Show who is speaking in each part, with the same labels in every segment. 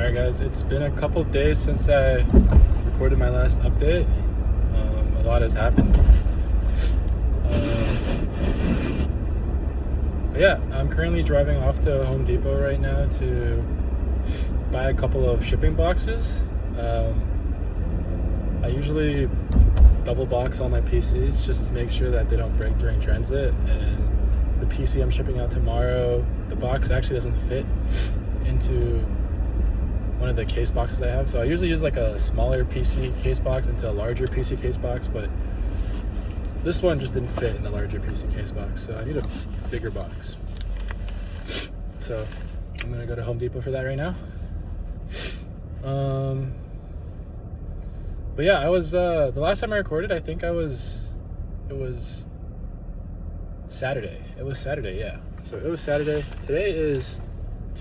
Speaker 1: Alright guys, it's been a couple days since I recorded my last update. A lot has happened. But yeah, I'm currently driving off to Home Depot right now to buy a couple of shipping boxes. I usually double box all my PCs just to make sure that they don't break during transit, and the PC I'm shipping out tomorrow, the box actually doesn't fit into one of the case boxes I have. So I usually use like a smaller PC case box into a larger PC case box, but this one just didn't fit in the larger PC case box, so I need a bigger box. So I'm gonna go to Home Depot for that right now. But yeah, I was the last time I recorded, I think it was Saturday. It was Saturday, yeah. So it was Saturday. Today is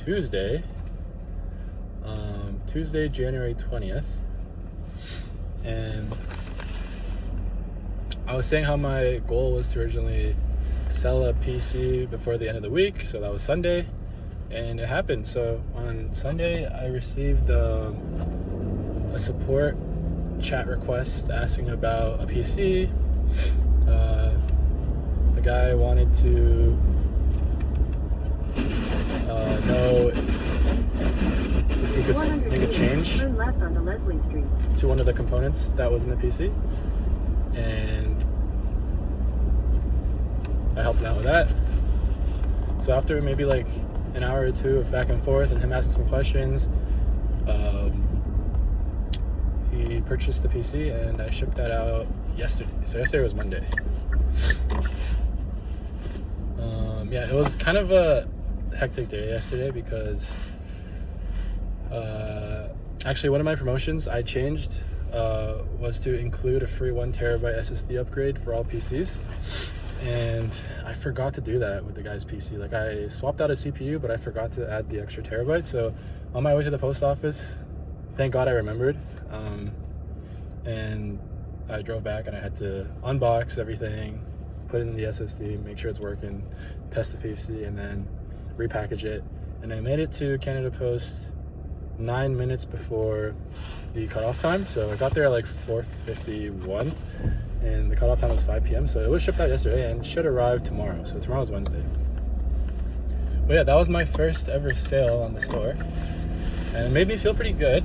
Speaker 1: Tuesday. Tuesday, January 20th. And I was saying how my goal was to originally sell a PC before the end of the week, so that was Sunday, and it happened. So on Sunday, I received a support chat request asking about a PC. The guy wanted to know if he could make a change to one of the components that was in the PC, and I helped him out with that. So after maybe like an hour or two of back and forth and him asking some questions, he purchased the PC and I shipped that out yesterday. So yesterday was Monday. Yeah, it was kind of a hectic day yesterday because actually one of my promotions I changed was to include a free 1 terabyte SSD upgrade for all PCs, and I forgot to do that with the guy's PC. Like, I swapped out a CPU, but I forgot to add the extra terabyte. So on my way to the post office, thank God I remembered, and I drove back and I had to unbox everything, put it in the SSD, make sure it's working, test the PC, and then repackage it. And I made it to Canada Post 9 minutes before the cutoff time. So I got there at like 4:51, and the cutoff time was 5 p.m. So it was shipped out yesterday and should arrive tomorrow. So tomorrow's Wednesday. But yeah, that was my first ever sale on the store, and it made me feel pretty good.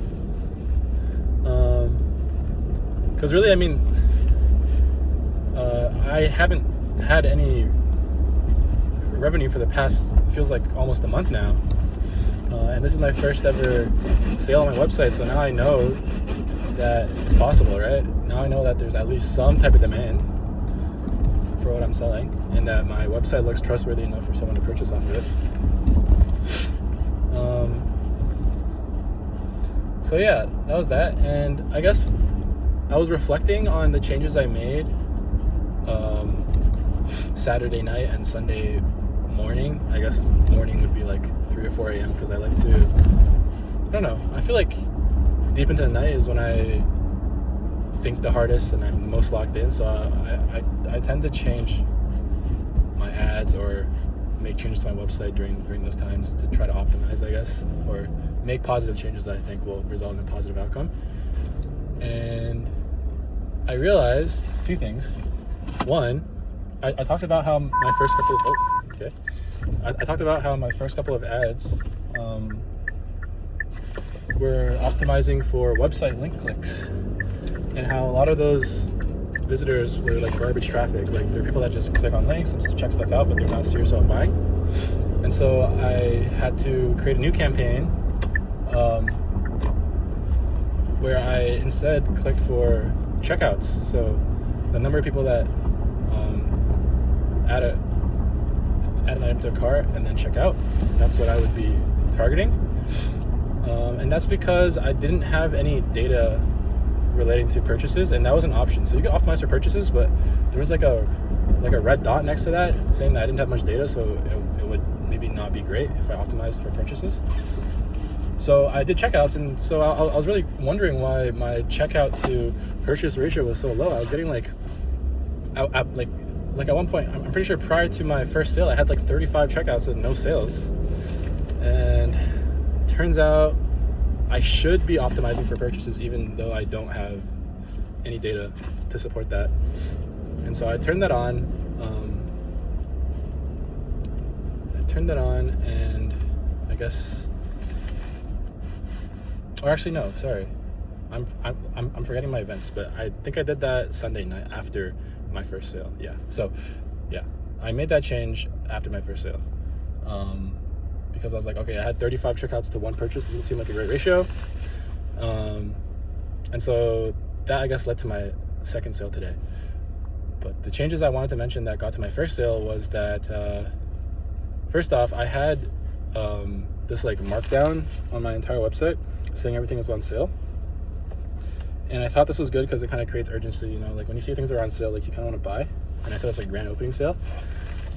Speaker 1: Because really, I mean, I haven't had any revenue for the past, feels like almost a month now. And this is my first ever sale on my website, so now I know that it's possible, right? Now I know that there's at least some type of demand for what I'm selling, and that my website looks trustworthy enough for someone to purchase off of it. So yeah, that was that. And I guess I was reflecting on the changes I made Saturday night and Sunday morning. I guess morning would be like 3 or 4 a.m. because I like to, I don't know, I feel like deep into the night is when I think the hardest and I'm most locked in. So I tend to change my ads or make changes to my website during those times to try to optimize, I guess, or make positive changes that I think will result in a positive outcome. And I realized 2 things. One, I talked about how my first couple of I talked about how my first couple of ads were optimizing for website link clicks, and how a lot of those visitors were like garbage traffic. Like, they're people that just click on links and just check stuff out, but they're not serious about buying. And so I had to create a new campaign where I instead clicked for checkouts. So the number of people that add an item to a cart and then check out, that's what I would be targeting. And that's because I didn't have any data relating to purchases, and that was an option. So you could optimize for purchases, but there was like a red dot next to that saying that I didn't have much data, so it would maybe not be great if I optimized for purchases. So I did checkouts, and so I was really wondering why my checkout to purchase ratio was so low. I was getting like at one point, I'm pretty sure prior to my first sale, I had like 35 checkouts and no sales. And turns out I should be optimizing for purchases even though I don't have any data to support that. And so I turned that on. And I guess, or actually no, sorry. I'm forgetting my events, but I think I did that Sunday night after my first sale. Yeah. So yeah, I made that change after my first sale. Because I was like, okay, I had 35 checkouts to one purchase. It didn't seem like a great ratio. And so that, I guess, led to my second sale today. But the changes I wanted to mention that got to my first sale was that, first off, I had this like markdown on my entire website saying everything was on sale. And I thought this was good because it kind of creates urgency, you know, like when you see things are on sale, like you kind of want to buy. And I said it's like grand opening sale.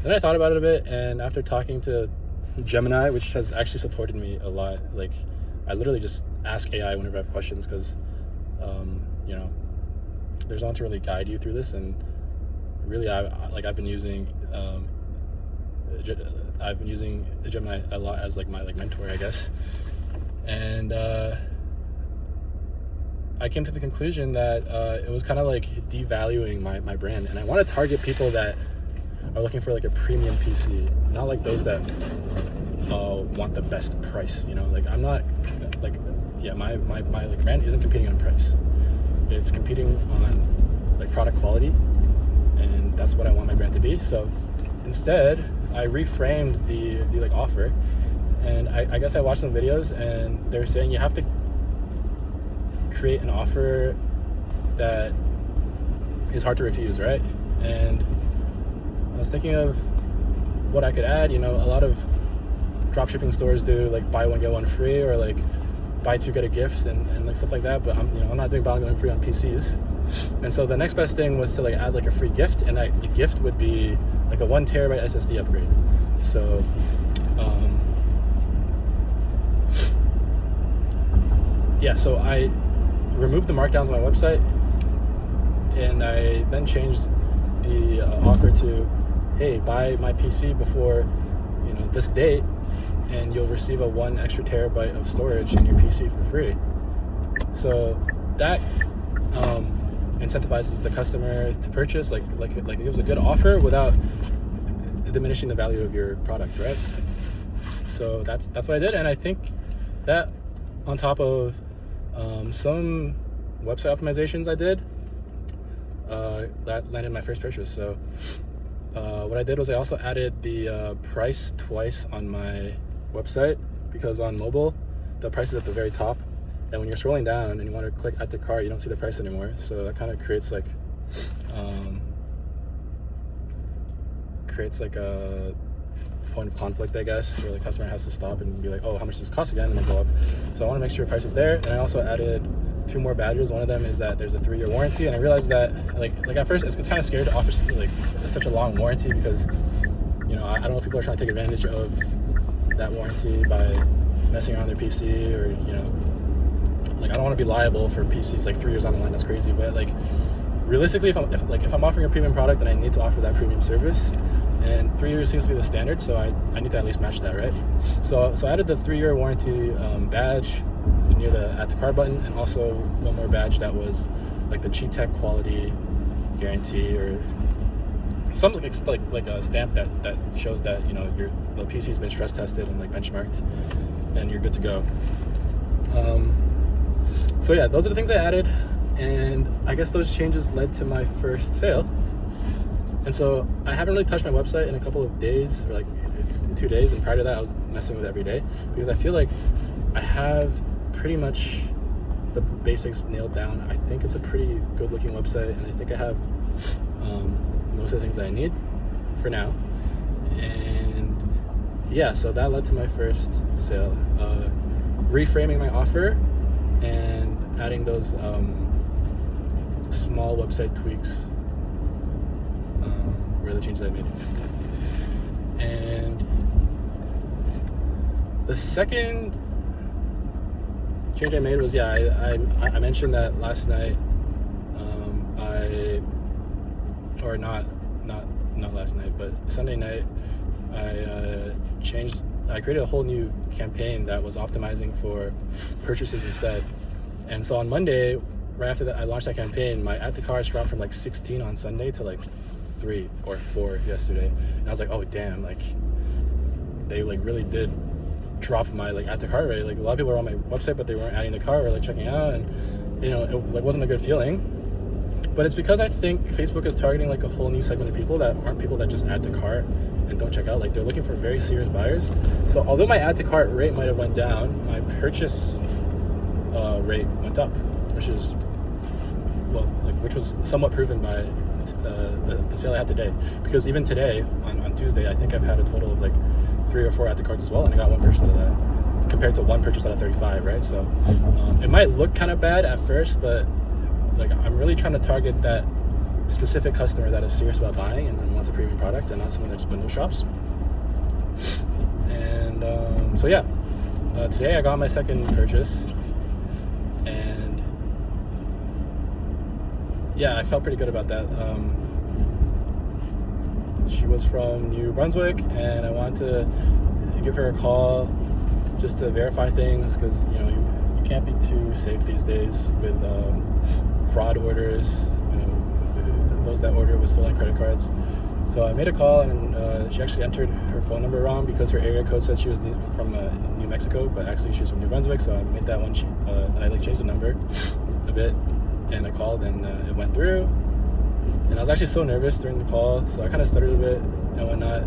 Speaker 1: Then I thought about it a bit, and after talking to Gemini, which has actually supported me a lot, like I literally just ask AI whenever I have questions because, you know, there's no one to really guide you through this. And really, I've been using Gemini a lot as like my mentor, I guess. And I came to the conclusion that it was kind of like devaluing my brand, and I want to target people that are looking for like a premium PC, not like those that want the best price. You know, like I'm not like, yeah, my like brand isn't competing on price. It's competing on like product quality, and that's what I want my brand to be. So instead, I reframed the like offer, and I guess I watched some videos, and they're saying you have to create an offer that is hard to refuse, right? And I was thinking of what I could add. You know, a lot of dropshipping stores do like buy one get one free, or like buy two get a gift, and like stuff like that. But I'm not doing buy one get one free on PCs. And so the next best thing was to like add like a free gift, and that the gift would be like a 1 terabyte SSD upgrade. So yeah, so I removed the markdowns on my website, and I then changed the offer to, hey, buy my PC before, you know, this date, and you'll receive a 1 extra terabyte of storage in your PC for free. So that incentivizes the customer to purchase. Like it gives a good offer without diminishing the value of your product, right? So that's what I did, and I think that on top of some website optimizations I did, that landed my first purchase. So what I did was I also added the price twice on my website, because on mobile the price is at the very top, and when you're scrolling down and you want to click add to cart, you don't see the price anymore. So that kind of creates like a point of conflict, I guess, where the customer has to stop and be like, oh, how much does this cost again, and then go up. So I want to make sure price is there. And I also added 2 more badges. One of them is that there's a 3-year warranty, and I realized that like at first it's kind of scary to offer like such a long warranty, because, you know, I don't know if people are trying to take advantage of that warranty by messing around their PC, or, you know, like I don't want to be liable for PCs like 3 years down the line. That's crazy. But like realistically, if I'm offering a premium product, then I need to offer that premium service. And 3 years seems to be the standard, so I need to at least match that, right? So I added the 3-year warranty badge near the add to cart button, and also one more badge that was like the Cheetech quality guarantee, or something like a stamp that shows that, you know, the PC's been stress tested and like benchmarked, and you're good to go. So yeah, those are the things I added, and I guess those changes led to my first sale. And so I haven't really touched my website in a couple of days, or like 2 days, and prior to that I was messing with it every day, because I feel like I have pretty much the basics nailed down. I think it's a pretty good looking website, and I think I have most of the things that I need for now. And yeah, so that led to my first sale, reframing my offer and adding those small website tweaks were the changes I made. And the second change I made was, yeah, I mentioned that last night. Not last night, but Sunday night, I changed I created a whole new campaign that was optimizing for purchases instead. And so on Monday, right after that I launched that campaign, my add to carts dropped from like 16 on Sunday to like 3 or 4 yesterday. And I was like, oh damn, like they like really did drop my like add to cart rate. Like a lot of people were on my website but they weren't adding the cart or like checking out, and you know, it like wasn't a good feeling. But it's because I think Facebook is targeting like a whole new segment of people that aren't people that just add to cart and don't check out. Like they're looking for very serious buyers. So although my add to cart rate might have went down, my purchase rate went up, which is which was somewhat proven by the sale I had today. Because even today on Tuesday, I think I've had a total of like 3 or 4 add to carts as well, and I got 1 purchase out of that compared to 1 purchase out of 35, right? So it might look kind of bad at first, but like I'm really trying to target that specific customer that is serious about buying and wants a premium product, and not someone that just window shops. And so yeah, today I got my second purchase, and yeah, I felt pretty good about that. She was from New Brunswick, and I wanted to give her a call just to verify things, because you know you can't be too safe these days with fraud orders, you know, those that order with stolen credit cards. So I made a call, and she actually entered her phone number wrong because her area code said she was from New Mexico, but actually she was from New Brunswick. So I made that one. I like changed the number a bit, and I called, and it went through. And I was actually so nervous during the call, so I kind of stuttered a bit and whatnot.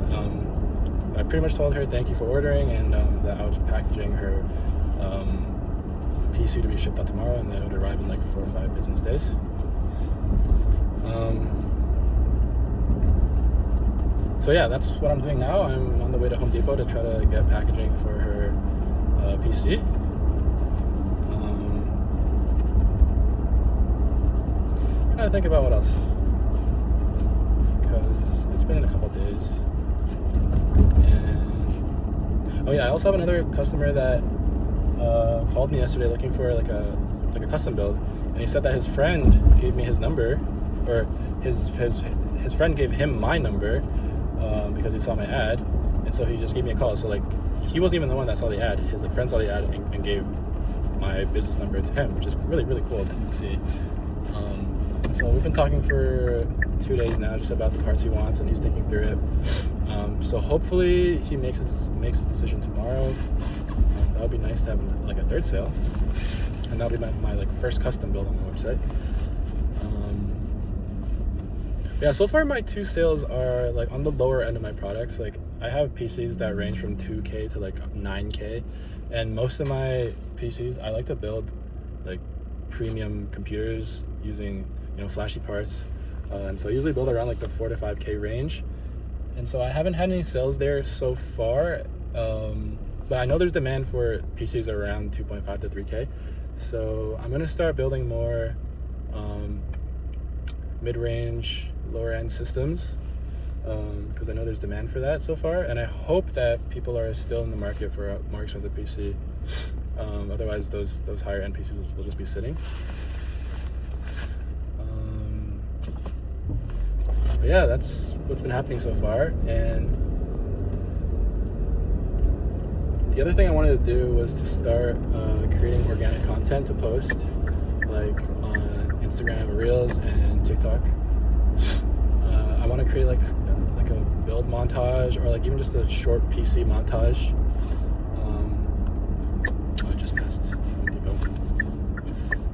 Speaker 1: I pretty much told her thank you for ordering, and that I was packaging her PC to be shipped out tomorrow, and that it would arrive in like 4 or 5 business days. So yeah, that's what I'm doing now. I'm on the way to Home Depot to try to get packaging for her PC. Trying to think about what else, because it's been a couple days. And oh yeah, I also have another customer that called me yesterday looking for like a custom build, and he said that his friend gave me his number, or his friend gave him my number because he saw my ad, and so he just gave me a call. So like he wasn't even the one that saw the ad. His like friend saw the ad and gave my business number to him, which is really cool to see. So we've been talking for 2 days now just about the parts he wants, and he's thinking through it. So hopefully he makes his decision tomorrow. That would be nice to have like a third sale, and that would be my like first custom build on my website. Yeah, so far my 2 sales are like on the lower end of my products. Like I have PCs that range from 2K to like 9K, and most of my PCs I like to build like premium computers using, you know, flashy parts, and so I usually build around like the 4 to 5K range. And so I haven't had any sales there so far, but I know there's demand for PCs around 2.5 to 3K. So I'm gonna start building more mid-range, lower-end systems, because I know there's demand for that so far, and I hope that people are still in the market for a more expensive PC. Otherwise, those higher-end PCs will just be sitting. But yeah, that's what's been happening so far. And the other thing I wanted to do was to start creating organic content to post, like on Instagram Reels and TikTok. I want to create like a build montage, or like even just a short PC montage. I just passed Home Depot.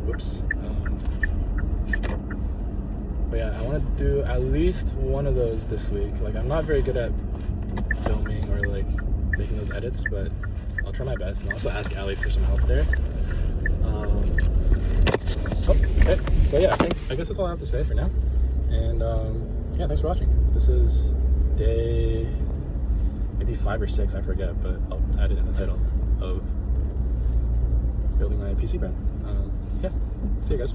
Speaker 1: Whoops. But yeah, I want to do at least one of those this week. Like I'm not very good at filming or like making those edits, but I'll try my best, and I'll also ask Ali for some help there. Okay. So yeah, I guess that's all I have to say for now. And yeah, thanks for watching. This is day maybe 5 or 6, I forget, but I'll add it in the title of building my PC brand. Yeah, see you guys.